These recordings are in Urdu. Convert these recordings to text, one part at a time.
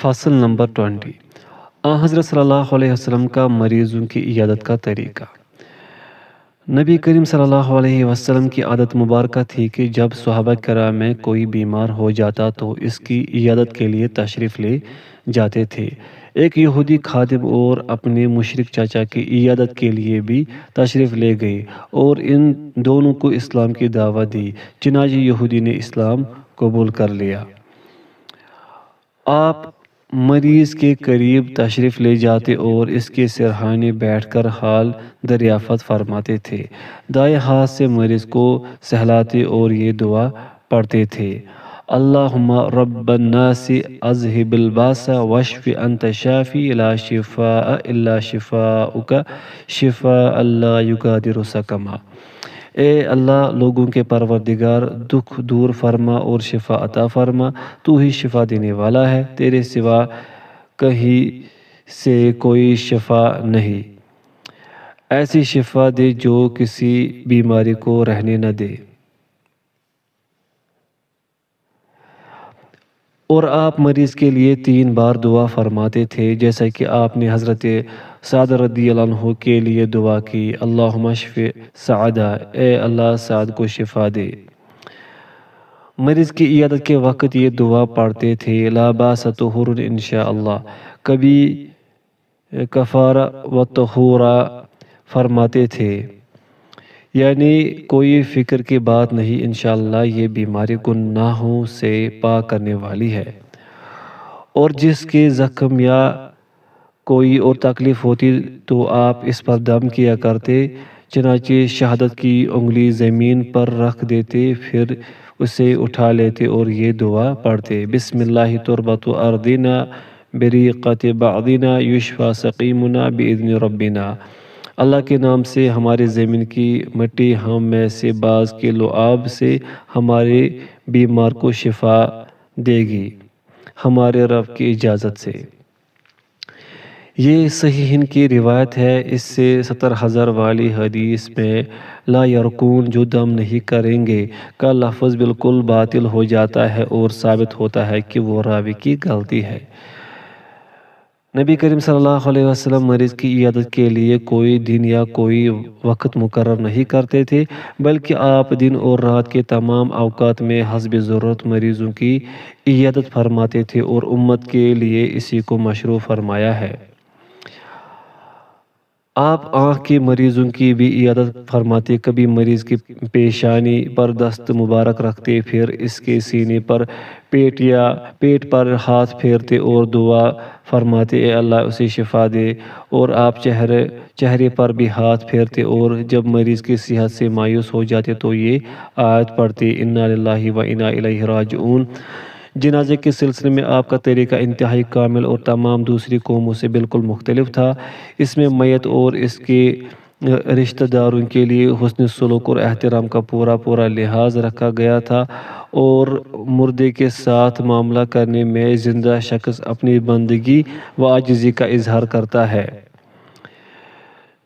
فصل نمبر 20 حضرت صلی اللہ علیہ وسلم کا مریضوں کی عیادت کا طریقہ۔ نبی کریم صلی اللہ علیہ وسلم کی عادت مبارکہ تھی کہ جب صحابہ کرام میں کوئی بیمار ہو جاتا تو اس کی عیادت کے لیے تشریف لے جاتے تھے۔ ایک یہودی خادم اور اپنے مشرک چاچا کی عیادت کے لیے بھی تشریف لے گئے اور ان دونوں کو اسلام کی دعوت دی، چنانچہ یہودی نے اسلام قبول کر لیا۔ آپ مریض کے قریب تشریف لے جاتے اور اس کے سرہانے بیٹھ کر حال دریافت فرماتے تھے۔ دائیں ہاتھ سے مریض کو سہلاتے اور یہ دعا پڑھتے تھے: اللہم رب الناس اذہب الباس واشف انت شافی لا شفاء الا شفاؤک شفاء لا یغادر سقما۔ اے اللہ، لوگوں کے پروردگار، دکھ دور فرما اور شفا عطا فرما، تو ہی شفا دینے والا ہے، تیرے سوا کہیں سے کوئی شفا نہیں۔ ایسی شفا دے جو کسی بیماری کو رہنے نہ دے۔ اور آپ مریض کے لیے 3 بار دعا فرماتے تھے، جیسا کہ آپ نے حضرت سعد رضی اللہ عنہ کے لیے دعا کی: اللہم اشف سعدہ، اے اللہ سعد کو شفا دے۔ مریض کی عیادت کے وقت یہ دعا پڑھتے تھے: لا باس طہور انشاءاللہ، کبھی کفارہ و طہورہ فرماتے تھے، یعنی کوئی فکر کی بات نہیں، انشاءاللہ یہ بیماری گناہوں سے پاک کرنے والی ہے۔ اور جس کے زخم یا کوئی اور تکلیف ہوتی تو آپ اس پر دم کیا کرتے، چنانچہ شہادت کی انگلی زمین پر رکھ دیتے، پھر اسے اٹھا لیتے اور یہ دعا پڑھتے: بسم اللہ تربت ارضنا بریقت بعضنا یشفی سقیمنا باذن ربنا۔ اللہ کے نام سے ہمارے زمین کی مٹی ہم میں سے بعض کے لعاب سے ہمارے بیمار کو شفا دے گی، ہمارے رب کی اجازت سے۔ یہ صحیحین کی روایت ہے۔ اس سے 70,000 والی حدیث میں لا یرقون، جو دم نہیں کریں گے، کا لفظ بالکل باطل ہو جاتا ہے اور ثابت ہوتا ہے کہ وہ راوی کی غلطی ہے۔ نبی کریم صلی اللہ علیہ وسلم مریض کی عیادت کے لیے کوئی دن یا کوئی وقت مقرر نہیں کرتے تھے، بلکہ آپ دن اور رات کے تمام اوقات میں حسب ضرورت مریضوں کی عیادت فرماتے تھے اور امت کے لیے اسی کو مشروع فرمایا ہے۔ آپ آنکھ کے مریضوں کی بھی عیادت فرماتے، کبھی مریض کی پیشانی پر دست مبارک رکھتے، پھر اس کے سینے پر پیٹ پر ہاتھ پھیرتے اور دعا فرماتے: اے اللہ اسے شفا دے۔ اور آپ چہرے پر بھی ہاتھ پھیرتے اور جب مریض کی صحت سے مایوس ہو جاتے تو یہ آیت پڑھتے: انا للہ و انا الیہ راجعون۔ جنازے کے سلسلے میں آپ کا طریقہ انتہائی کامل اور تمام دوسری قوموں سے بالکل مختلف تھا۔ اس میں میت اور اس کے رشتہ داروں کے لیے حسن سلوک اور احترام کا پورا لحاظ رکھا گیا تھا، اور مردے کے ساتھ معاملہ کرنے میں زندہ شخص اپنی بندگی و عاجزی کا اظہار کرتا ہے۔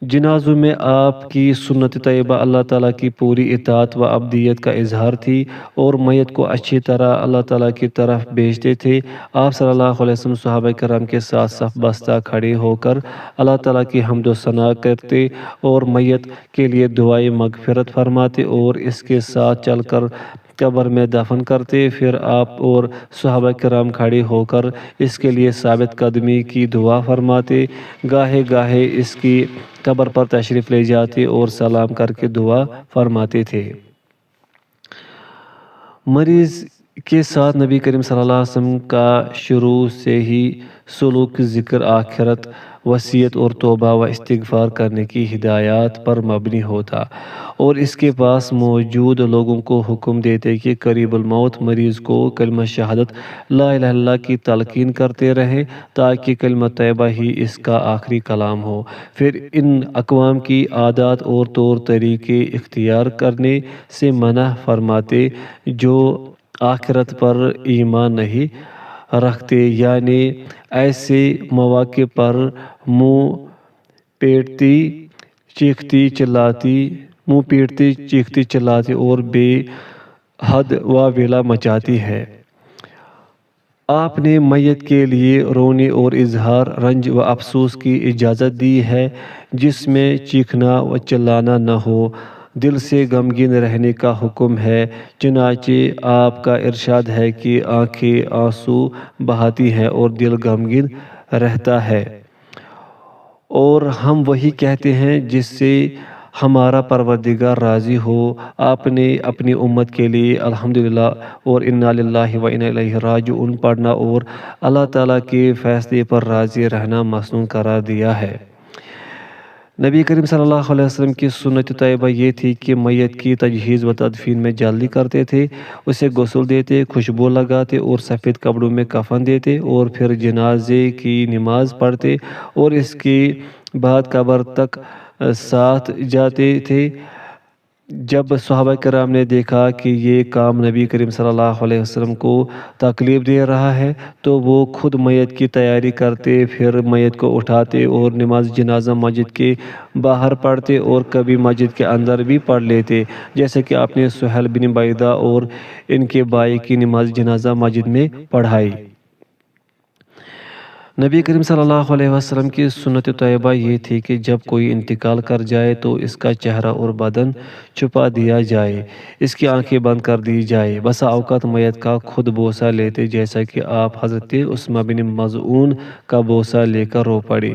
جنازوں میں آپ کی سنت طیبہ اللہ تعالیٰ کی پوری اطاعت و عبودیت کا اظہار تھی، اور میت کو اچھی طرح اللہ تعالیٰ کی طرف بھیجتے تھے۔ آپ صلی اللہ علیہ وسلم صحابہ کرام کے ساتھ صف بستہ کھڑے ہو کر اللہ تعالیٰ کی حمد و ثنا کرتے اور میت کے لیے دعائے مغفرت فرماتے اور اس کے ساتھ چل کر قبر میں دفن کرتے۔ پھر آپ اور صحابہ کرام کھڑے ہو کر اس کے لیے ثابت قدمی کی دعا فرماتے، گاہے گاہے اس کی قبر پر تشریف لے جاتے اور سلام کر کے دعا فرماتے تھے۔ مریض کے ساتھ نبی کریم صلی اللہ علیہ وسلم کا شروع سے ہی سلوک ذکر آخرت، وصیت اور توبہ و استغفار کرنے کی ہدایات پر مبنی ہوتا، اور اس کے پاس موجود لوگوں کو حکم دیتے کہ قریب الموت مریض کو کلمہ شہادت لا الہ الا اللہ کی تلقین کرتے رہیں تاکہ کلمہ طیبہ ہی اس کا آخری کلام ہو۔ پھر ان اقوام کی عادات اور طور طریقے اختیار کرنے سے منع فرماتے جو آخرت پر ایمان نہیں رکھتے، یعنی ایسے مواقع پر منہ پیٹتی چیختی چلاتی اور بے حد واویلا مچاتی ہے۔ آپ نے میت کے لیے رونے اور اظہار رنج و افسوس کی اجازت دی ہے، جس میں چیخنا و چلانا نہ ہو۔ دل سے غمگین رہنے کا حکم ہے، چنانچہ آپ کا ارشاد ہے کہ آنکھیں آنسو بہاتی ہیں اور دل غمگین رہتا ہے، اور ہم وہی کہتے ہیں جس سے ہمارا پروردگار راضی ہو۔ آپ نے اپنی امت کے لیے الحمدللہ اور انا للہ و انا الیہ راجعون پڑھنا اور اللہ تعالیٰ کے فیصلے پر راضی رہنا مسنون قرار دیا ہے۔ نبی کریم صلی اللہ علیہ وسلم کی سنت طیبہ یہ تھی کہ میت کی تجہیز و تدفین میں جلدی کرتے تھے، اسے غسل دیتے، خوشبو لگاتے اور سفید کپڑوں میں کفن دیتے، اور پھر جنازے کی نماز پڑھتے اور اس کے بعد قبر تک ساتھ جاتے تھے۔ جب صحابہ کرام نے دیکھا کہ یہ کام نبی کریم صلی اللہ علیہ وسلم کو تکلیف دے رہا ہے تو وہ خود میت کی تیاری کرتے، پھر میت کو اٹھاتے اور نماز جنازہ مسجد کے باہر پڑھتے اور کبھی مسجد کے اندر بھی پڑھ لیتے، جیسے کہ آپ نے سہیل بن بیدہ اور ان کے بھائی کی نماز جنازہ مسجد میں پڑھائی۔ نبی کریم صلی اللہ علیہ وسلم کی سنت طیبہ یہ تھی کہ جب کوئی انتقال کر جائے تو اس کا چہرہ اور بدن چھپا دیا جائے، اس کی آنکھیں بند کر دی جائے۔ بسا اوقات میت کا خود بوسہ لیتے، جیسا کہ آپ حضرت عثمان بن مظعون کا بوسہ لے کر رو پڑے۔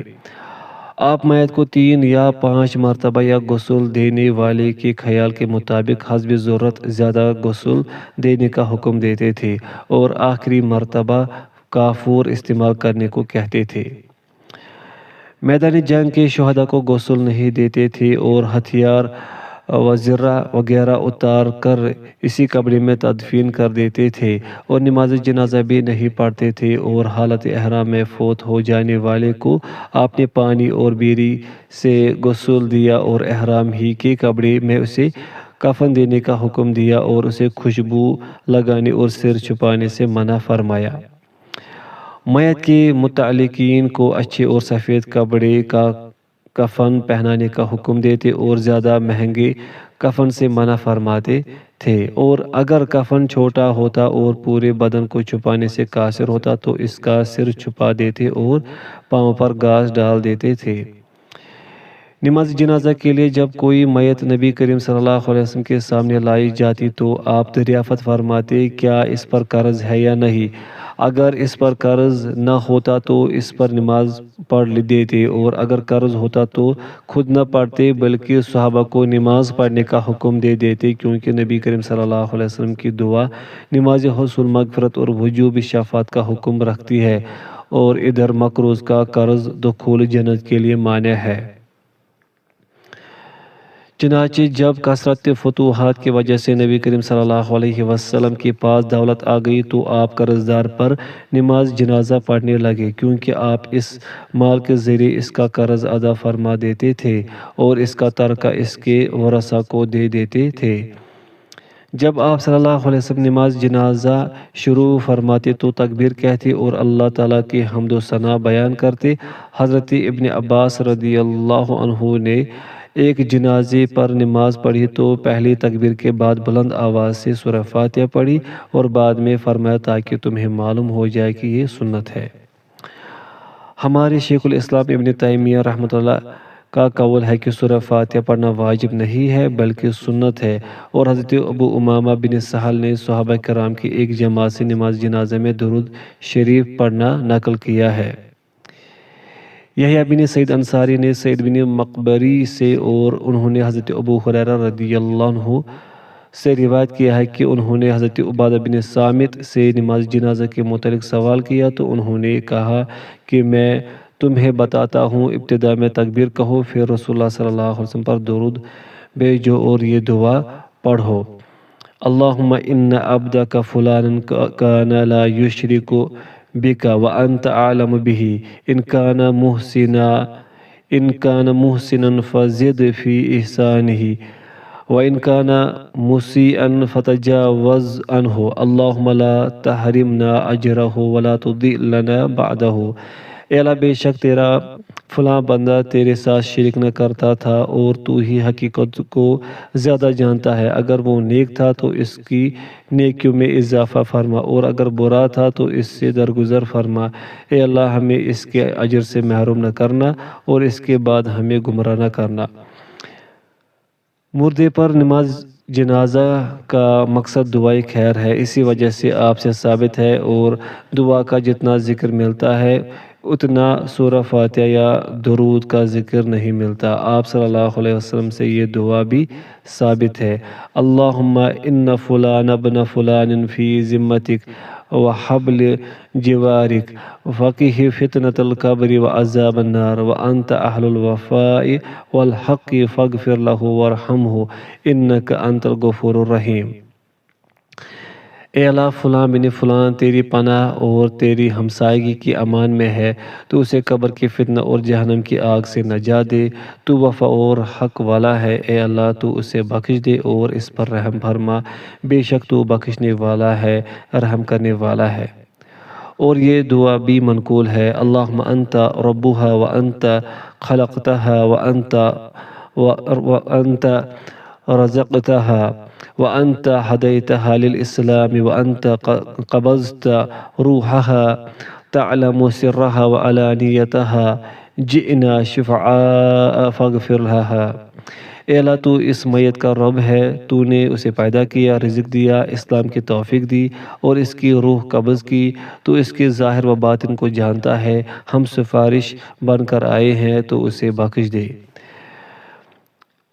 آپ میت کو 3 یا 5 مرتبہ یا غسل دینے والے کے خیال کے مطابق حسب ضرورت زیادہ غسل دینے کا حکم دیتے تھے، اور آخری مرتبہ کافور استعمال کرنے کو کہتے تھے۔ میدان جنگ کے شہداء کو غسل نہیں دیتے تھے اور ہتھیار و زرہ وغیرہ اتار کر اسی کپڑے میں تدفین کر دیتے تھے، اور نماز جنازہ بھی نہیں پڑھتے تھے، اور حالت احرام میں فوت ہو جانے والے کو آپ نے پانی اور بیری سے غسل دیا اور احرام ہی کے کپڑے میں اسے کفن دینے کا حکم دیا، اور اسے خوشبو لگانے اور سر چھپانے سے منع فرمایا۔ میت کے متعلقین کو اچھے اور سفید کپڑے کا کفن پہنانے کا حکم دیتے اور زیادہ مہنگے کفن سے منع فرماتے تھے، اور اگر کفن چھوٹا ہوتا اور پورے بدن کو چھپانے سے قاصر ہوتا تو اس کا سر چھپا دیتے اور پاؤں پر گھاس ڈال دیتے تھے۔ نماز جنازہ کے لیے جب کوئی میت نبی کریم صلی اللہ علیہ وسلم کے سامنے لائی جاتی تو آپ دریافت فرماتے کیا اس پر قرض ہے یا نہیں۔ اگر اس پر قرض نہ ہوتا تو اس پر نماز پڑھ دیتے، اور اگر قرض ہوتا تو خود نہ پڑھتے بلکہ صحابہ کو نماز پڑھنے کا حکم دے دیتے، کیونکہ نبی کریم صلی اللہ علیہ وسلم کی دعا نماز حصول مغفرت اور وجوب شفاعت کا حکم رکھتی ہے، اور ادھر مقروض کا قرض دخول جنت کے لیے مانع ہے۔ چنانچہ جب کثرت فتوحات کی وجہ سے نبی کریم صلی اللہ علیہ وسلم کے پاس دولت آ گئی تو آپ قرض دار پر نماز جنازہ پڑھنے لگے، کیونکہ آپ اس مال کے ذریعے اس کا قرض ادا فرما دیتے تھے اور اس کا ترکہ اس کے ورثاء کو دے دیتے تھے۔ جب آپ صلی اللہ علیہ وسلم نماز جنازہ شروع فرماتے تو تکبیر کہتے اور اللہ تعالیٰ کی حمد و ثنا بیان کرتے۔ حضرت ابن عباس رضی اللہ عنہ نے ایک جنازے پر نماز پڑھی تو پہلی تکبیر کے بعد بلند آواز سے سورہ فاتحہ پڑھی اور بعد میں فرمایا تاکہ تمہیں معلوم ہو جائے کہ یہ سنت ہے۔ ہمارے شیخ الاسلام ابن تیمیہ رحمۃ اللہ کا قول ہے کہ سورہ فاتحہ پڑھنا واجب نہیں ہے بلکہ سنت ہے، اور حضرت ابو امامہ بن سہل نے صحابہ کرام کی ایک جماعت سے نماز جنازہ میں درود شریف پڑھنا نقل کیا ہے۔ یحییٰ بن سعید انصاری نے سعید بن مقبری سے اور انہوں نے حضرت ابو ہریرہ رضی اللہ عنہ سے روایت کیا ہے کہ انہوں نے حضرت عبادہ بن صامت سے نماز جنازہ کے متعلق سوال کیا تو انہوں نے کہا کہ میں تمہیں بتاتا ہوں، ابتدا میں تکبیر کہو، پھر رسول اللہ صلی اللہ علیہ وسلم پر درود بھیجو اور یہ دعا پڑھو: اللہم ان عبدک فلانا کان لا یشرک بک وانت اعلم بہ ان کان محسنا فزد فی احسانہ وان کان مسیئا فتجاوز عنہ اللہم لا تحرمنا اجرہ ولا تضلنا بعدہ۔ اے اللہ بے شک تیرا فلاں بندہ تیرے ساتھ شرک نہ کرتا تھا اور تو ہی حقیقت کو زیادہ جانتا ہے، اگر وہ نیک تھا تو اس کی نیکیوں میں اضافہ فرما اور اگر برا تھا تو اس سے درگزر فرما۔ اے اللہ ہمیں اس کے اجر سے محروم نہ کرنا اور اس کے بعد ہمیں گمراہ نہ کرنا۔ مردے پر نماز جنازہ کا مقصد دعائے خیر ہے، اسی وجہ سے آپ سے ثابت ہے، اور دعا کا جتنا ذکر ملتا ہے اتنا سورہ فاتحہ یا درود کا ذکر نہیں ملتا۔ آپ صلی اللہ علیہ وسلم سے یہ دعا بھی ثابت ہے، اللہم ان فلان ابن فلان فی ذمتک وحبل جوارک وقہ فتنة القبر وعذاب النار وانت اہل الوفاء والحق فاغفر له وارحمہ انک انت الغفور الرحیم۔ اے اللہ فلاں بن فلاں تیری پناہ اور تیری ہمسائیگی کی امان میں ہے، تو اسے قبر کی فتنہ اور جہنم کی آگ سے نجات دے، تو وفا اور حق والا ہے، اے اللہ تو اسے بخش دے اور اس پر رحم فرما، بے شک تو بخشنے والا ہے، رحم کرنے والا ہے۔ اور یہ دعا بھی منقول ہے، اللہم انت ربها وانت خلقتها وانت رزقتها وأنت هديتها للإسلام وأنت قبضت روحها تعلم سرها وعلانيتها جئنا شفعاء فاغفر لها۔ اے اللہ تو اس میت کا رب ہے، تو نے اسے پیدا کیا، رزق دیا، اسلام کی توفیق دی اور اس کی روح قبض کی، تو اس کے ظاہر و باطن کو جانتا ہے، ہم سفارش بن کر آئے ہیں تو اسے بخش دے۔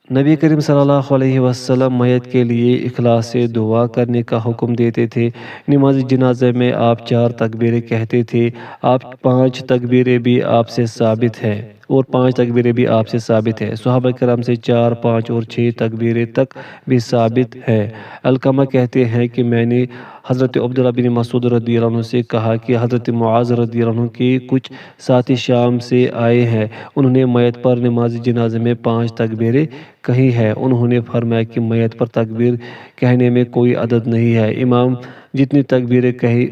نبی کریم صلی اللہ علیہ وسلم میت کے لیے اخلاص سے دعا کرنے کا حکم دیتے تھے۔ نماز جنازہ میں آپ 4 تکبیریں کہتے تھے، آپ 5 تکبیریں بھی آپ سے ثابت ہے اور 5 تکبیریں بھی آپ سے ثابت ہے۔ صحابہ کرام سے 4، 5 اور 6 تکبیریں تک بھی ثابت ہے۔ علقمہ کہتے ہیں کہ میں نے حضرت عبداللہ بن مسعود رضی اللہ عنہ سے کہا کہ حضرت معاذ رضی اللہ عنہ کے کچھ ساتھی شام سے آئے ہیں، انہوں نے میت پر نماز جنازہ میں 5 تکبیریں کہی ہے۔ انہوں نے فرمایا کہ میت پر تکبیر کہنے میں کوئی عدد نہیں ہے، امام جتنی تکبیریں کہے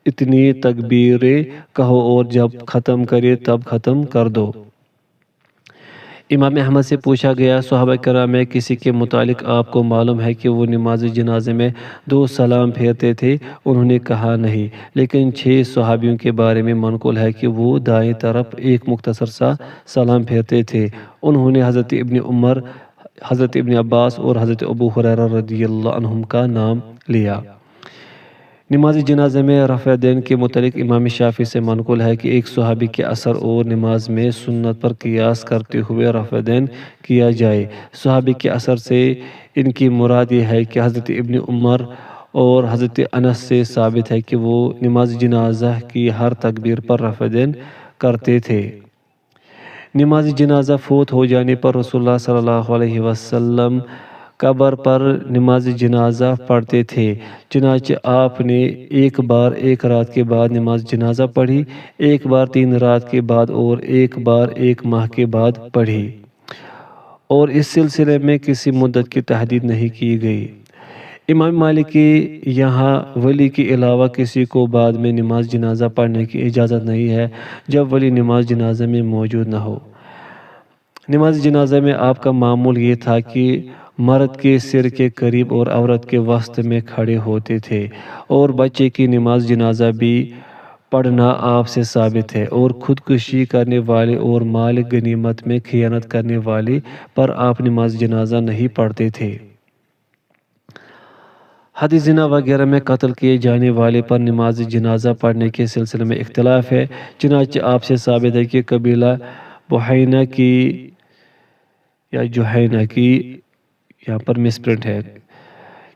اتنی تکبیریں کہو اور جب ختم کرے تب ختم کر دو۔ امام احمد سے پوچھا گیا، صحابہ کرام میں کسی کے متعلق آپ کو معلوم ہے کہ وہ نماز جنازے میں 2 سلام پھیرتے تھے؟ انہوں نے کہا نہیں، لیکن 6 صحابیوں کے بارے میں منقول ہے کہ وہ دائیں طرف ایک مختصر سا سلام پھیرتے تھے۔ انہوں نے حضرت ابن عمر، حضرت ابن عباس اور حضرت ابو ہریرہ رضی اللہ عنہم کا نام لیا۔ نماز جنازہ میں رفع دین کے متعلق امام شافعی سے منقول ہے کہ ایک صحابی کے اثر اور نماز میں سنت پر قیاس کرتے ہوئے رفع دین کیا جائے۔ صحابی کے اثر سے ان کی مراد یہ ہے کہ حضرت ابن عمر اور حضرت انس سے ثابت ہے کہ وہ نماز جنازہ کی ہر تکبیر پر رفع دین کرتے تھے۔ نماز جنازہ فوت ہو جانے پر رسول اللہ صلی اللہ علیہ وسلم قبر پر نماز جنازہ پڑھتے تھے، چنانچہ آپ نے ایک بار 1 رات کے بعد نماز جنازہ پڑھی، ایک بار 3 رات کے بعد اور ایک بار 1 ماہ کے بعد پڑھی، اور اس سلسلے میں کسی مدت کی تحدید نہیں کی گئی۔ امام مالک کے یہاں ولی کے علاوہ کسی کو بعد میں نماز جنازہ پڑھنے کی اجازت نہیں ہے جب ولی نماز جنازہ میں موجود نہ ہو۔ نماز جنازہ میں آپ کا معمول یہ تھا کہ مرد کے سر کے قریب اور عورت کے وسط میں کھڑے ہوتے تھے، اور بچے کی نماز جنازہ بھی پڑھنا آپ سے ثابت ہے، اور خودکشی کرنے والے اور مال غنیمت میں خیانت کرنے والے پر آپ نماز جنازہ نہیں پڑھتے تھے۔ حد زنا وغیرہ میں قتل کیے جانے والے پر نماز جنازہ پڑھنے کے سلسلے میں اختلاف ہے، چنانچہ آپ سے ثابت ہے کہ قبیلہ بحینا کی یا جوہینہ کی، یہاں پر مسپرنٹ ہے،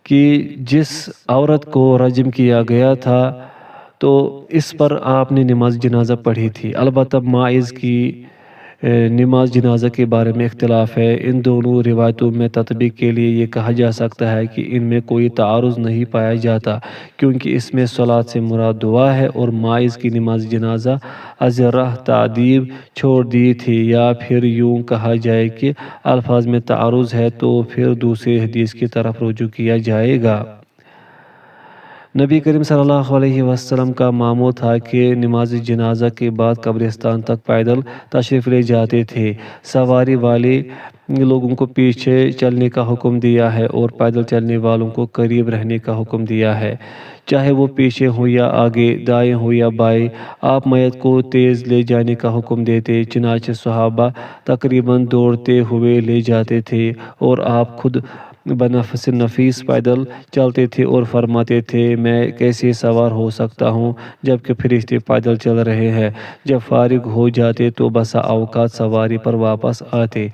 کہ جس عورت کو رجم کیا گیا تھا تو اس پر آپ نے نماز جنازہ پڑھی تھی۔ البتہ ماعز کی نماز جنازہ کے بارے میں اختلاف ہے۔ ان دونوں روایتوں میں تطبیق کے لیے یہ کہا جا سکتا ہے کہ ان میں کوئی تعارض نہیں پایا جاتا، کیونکہ اس میں صلاۃ سے مراد دعا ہے اور ماعز کی نماز جنازہ از راہ تعدیب چھوڑ دی تھی، یا پھر یوں کہا جائے کہ الفاظ میں تعارض ہے تو پھر دوسری حدیث کی طرف رجوع کیا جائے گا۔ نبی کریم صلی اللہ علیہ وسلم کا معمول تھا کہ نماز جنازہ کے بعد قبرستان تک پیدل تشریف لے جاتے تھے۔ سواری والے لوگوں کو پیچھے چلنے کا حکم دیا ہے اور پیدل چلنے والوں کو قریب رہنے کا حکم دیا ہے، چاہے وہ پیچھے ہو یا آگے، دائیں ہو یا بائیں۔ آپ میت کو تیز لے جانے کا حکم دیتے، چنانچہ صحابہ تقریباً دوڑتے ہوئے لے جاتے تھے اور آپ خود بنفس نفیس پیدل چلتے تھے اور فرماتے تھے، میں کیسے سوار ہو سکتا ہوں جبکہ فرشتے پیدل چل رہے ہیں۔ جب فارغ ہو جاتے تو بسا اوقات سواری پر واپس آتے۔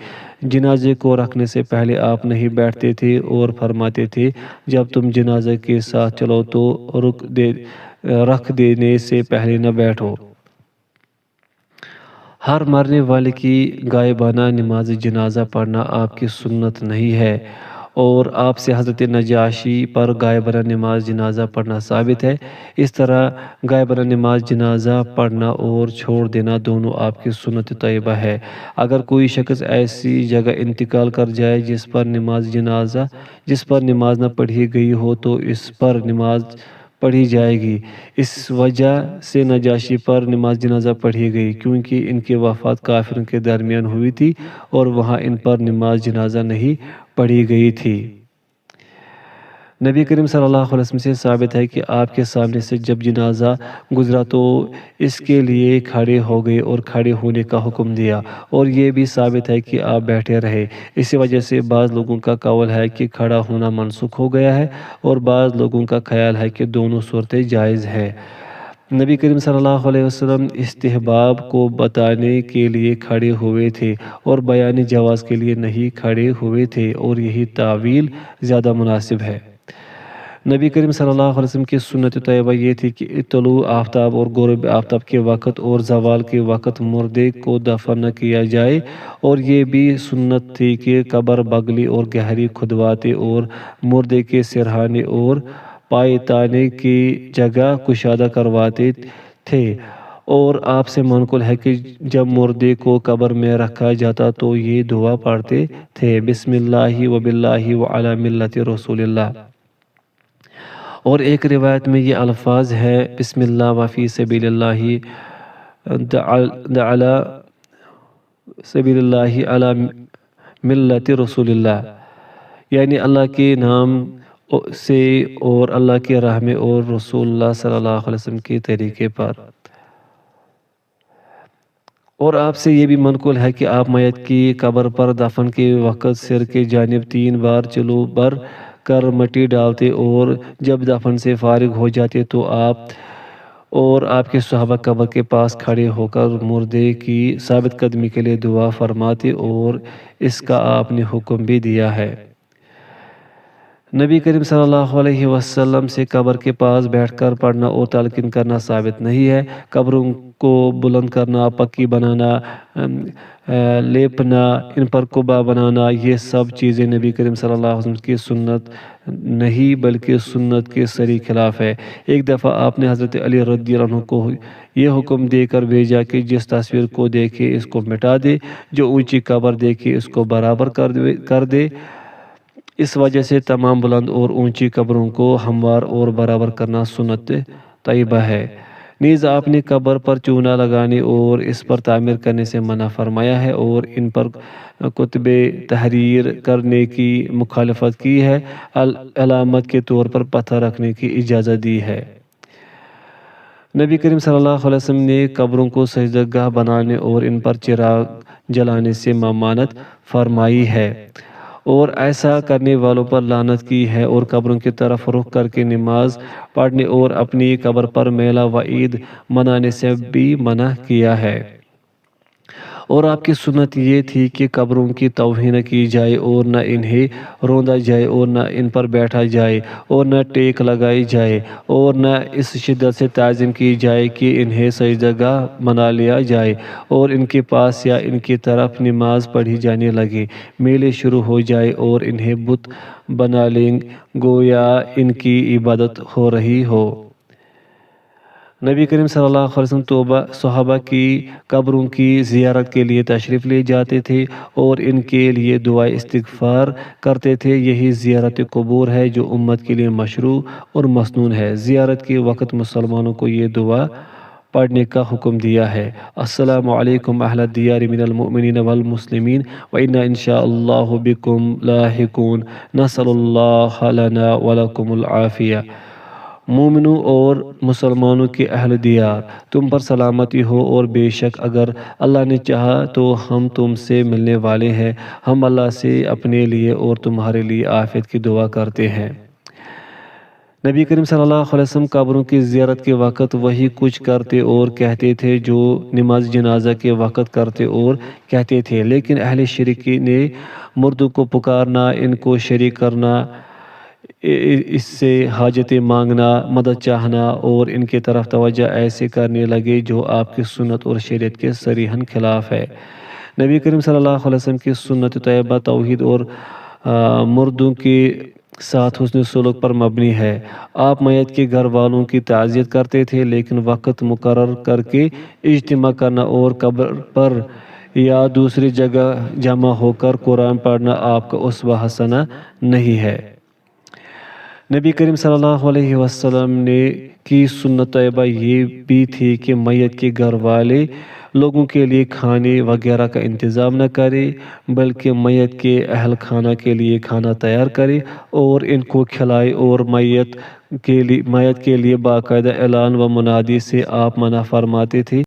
جنازے کو رکھنے سے پہلے آپ نہیں بیٹھتے تھے اور فرماتے تھے، جب تم جنازے کے ساتھ چلو تو رکھ دینے سے پہلے نہ بیٹھو۔ ہر مرنے والے کی غائبانہ نماز جنازہ پڑھنا آپ کی سنت نہیں ہے، اور آپ سے حضرت نجاشی پر غائبانہ نماز جنازہ پڑھنا ثابت ہے۔ اس طرح غائبانہ نماز جنازہ پڑھنا اور چھوڑ دینا دونوں آپ کی سنت طیبہ ہے۔ اگر کوئی شخص ایسی جگہ انتقال کر جائے جس پر نماز نہ پڑھی گئی ہو تو اس پر نماز پڑھی جائے گی۔ اس وجہ سے نجاشی پر نماز جنازہ پڑھی گئی کیونکہ ان کی وفات کافروں کے درمیان ہوئی تھی اور وہاں ان پر نماز جنازہ نہیں پڑھی گئی تھی۔ نبی کریم صلی اللہ علیہ وسلم سے ثابت ہے کہ آپ کے سامنے سے جب جنازہ گزرا تو اس کے لیے کھڑے ہو گئے اور کھڑے ہونے کا حکم دیا، اور یہ بھی ثابت ہے کہ آپ بیٹھے رہے۔ اسی وجہ سے بعض لوگوں کا قول ہے کہ کھڑا ہونا منسوخ ہو گیا ہے، اور بعض لوگوں کا خیال ہے کہ دونوں صورتیں جائز ہیں۔ نبی کریم صلی اللہ علیہ وسلم استحباب کو بتانے کے لیے کھڑے ہوئے تھے اور بیان جواز کے لیے نہیں کھڑے ہوئے تھے، اور یہی تعویل زیادہ مناسب ہے۔ نبی کریم صلی اللہ علیہ وسلم کی سنت طیبہ یہ تھی کہ طلوع آفتاب اور غروب آفتاب کے وقت اور زوال کے وقت مردے کو دفن نہ کیا جائے، اور یہ بھی سنت تھی کہ قبر بگلی اور گہری کھدواتے اور مردے کے سرہانے اور پائیتانے کی جگہ کشادہ کرواتے تھے۔ اور آپ سے منقول ہے کہ جب مردے کو قبر میں رکھا جاتا تو یہ دعا پڑھتے تھے، بسم اللہ و باللہ و علی ملت رسول اللہ۔ اور ایک روایت میں یہ الفاظ ہے، بسم اللہ و فی سبیل اللہ علی سبیل اللہ علی ملت رسول اللہ، یعنی اللہ کے نام سے اور اللہ کے راہ میں اور رسول اللہ صلی اللہ علیہ وسلم کے طریقے پر۔ اور آپ سے یہ بھی منقول ہے کہ آپ میت کی قبر پر دفن کے وقت سر کے جانب 3 بار چلو بر کر مٹی ڈالتے، اور جب دفن سے فارغ ہو جاتے تو آپ اور آپ کے صحابہ قبر کے پاس کھڑے ہو کر مردے کی ثابت قدمی کے لیے دعا فرماتے، اور اس کا آپ نے حکم بھی دیا ہے۔ نبی کریم صلی اللہ علیہ وسلم سے قبر کے پاس بیٹھ کر پڑھنا اور تلقین کرنا ثابت نہیں ہے۔ قبروں کو بلند کرنا، پکی بنانا، لیپنا، ان پر قبا بنانا، یہ سب چیزیں نبی کریم صلی اللہ علیہ وسلم کی سنت نہیں بلکہ سنت کے سری خلاف ہے۔ ایک دفعہ آپ نے حضرت علی رضی اللہ عنہ کو یہ حکم دے کر بھیجا کہ جس تصویر کو دیکھے اس کو مٹا دے، جو اونچی قبر دیکھے اس کو برابر کر دے۔ اس وجہ سے تمام بلند اور اونچی قبروں کو ہموار اور برابر کرنا سنت طیبہ ہے۔ نیز آپ نے قبر پر چونا لگانے اور اس پر تعمیر کرنے سے منع فرمایا ہے، اور ان پر کتب تحریر کرنے کی مخالفت کی ہے۔ علامت کے طور پر پتھر رکھنے کی اجازت دی ہے۔ نبی کریم صلی اللہ علیہ وسلم نے قبروں کو سجدہ گاہ بنانے اور ان پر چراغ جلانے سے ممانعت فرمائی ہے، اور ایسا کرنے والوں پر لعنت کی ہے، اور قبروں کی طرف رخ کر کے نماز پڑھنے اور اپنی قبر پر میلہ و عید منانے سے بھی منع کیا ہے۔ اور آپ کی سنت یہ تھی کہ قبروں کی توہین نہ کی جائے، اور نہ انہیں روندا جائے، اور نہ ان پر بیٹھا جائے، اور نہ ٹیک لگائی جائے، اور نہ اس شدت سے تعظیم کی جائے کہ انہیں سجدہ گاہ بنا لیا جائے اور ان کے پاس یا ان کی طرف نماز پڑھی جانے لگے، میلے شروع ہو جائے اور انہیں بت بنا لیں گویا ان کی عبادت ہو رہی ہو۔ نبی کریم صلی اللہ علیہ وسلم صحابہ کی قبروں کی زیارت کے لیے تشریف لے جاتے تھے اور ان کے لیے دعائے استغفار کرتے تھے۔ یہی زیارت قبور ہے جو امت کے لیے مشروع اور مسنون ہے۔ زیارت کے وقت مسلمانوں کو یہ دعا پڑھنے کا حکم دیا ہے: السلام علیکم اہل الدیار من المؤمنین والمسلمین وإنا انشاء اللہ بکم لاحقون نسأل اللہ لنا ولکم العافیہ۔ مومنوں اور مسلمانوں کے اہل دیار، تم پر سلامتی ہو، اور بے شک اگر اللہ نے چاہا تو ہم تم سے ملنے والے ہیں۔ ہم اللہ سے اپنے لیے اور تمہارے لیے عافیت کی دعا کرتے ہیں۔ نبی کریم صلی اللہ علیہ وسلم قبروں کی زیارت کے وقت وہی کچھ کرتے اور کہتے تھے جو نماز جنازہ کے وقت کرتے اور کہتے تھے، لیکن اہل شرک نے مردوں کو پکارنا، ان کو شریک کرنا، اس سے حاجتیں مانگنا، مدد چاہنا اور ان کی طرف توجہ ایسے کرنے لگے جو آپ کی سنت اور شریعت کے صریحاً خلاف ہے۔ نبی کریم صلی اللہ علیہ وسلم کی سنت طیبہ توحید اور مردوں کے ساتھ حسن سلوک پر مبنی ہے۔ آپ میت کے گھر والوں کی تعزیت کرتے تھے، لیکن وقت مقرر کر کے اجتماع کرنا اور قبر پر یا دوسری جگہ جمع ہو کر قرآن پڑھنا آپ کا اسوہ حسنہ نہیں ہے۔ نبی کریم صلی اللہ علیہ وسلم نے کی سنت طیبہ یہ بھی تھی کہ میت کے گھر والے لوگوں کے لیے کھانے وغیرہ کا انتظام نہ کرے، بلکہ میت کے اہل خانہ کے لیے کھانا تیار کرے اور ان کو کھلائے، اور میت کے لیے باقاعدہ اعلان و منادی سے آپ منع فرماتے تھے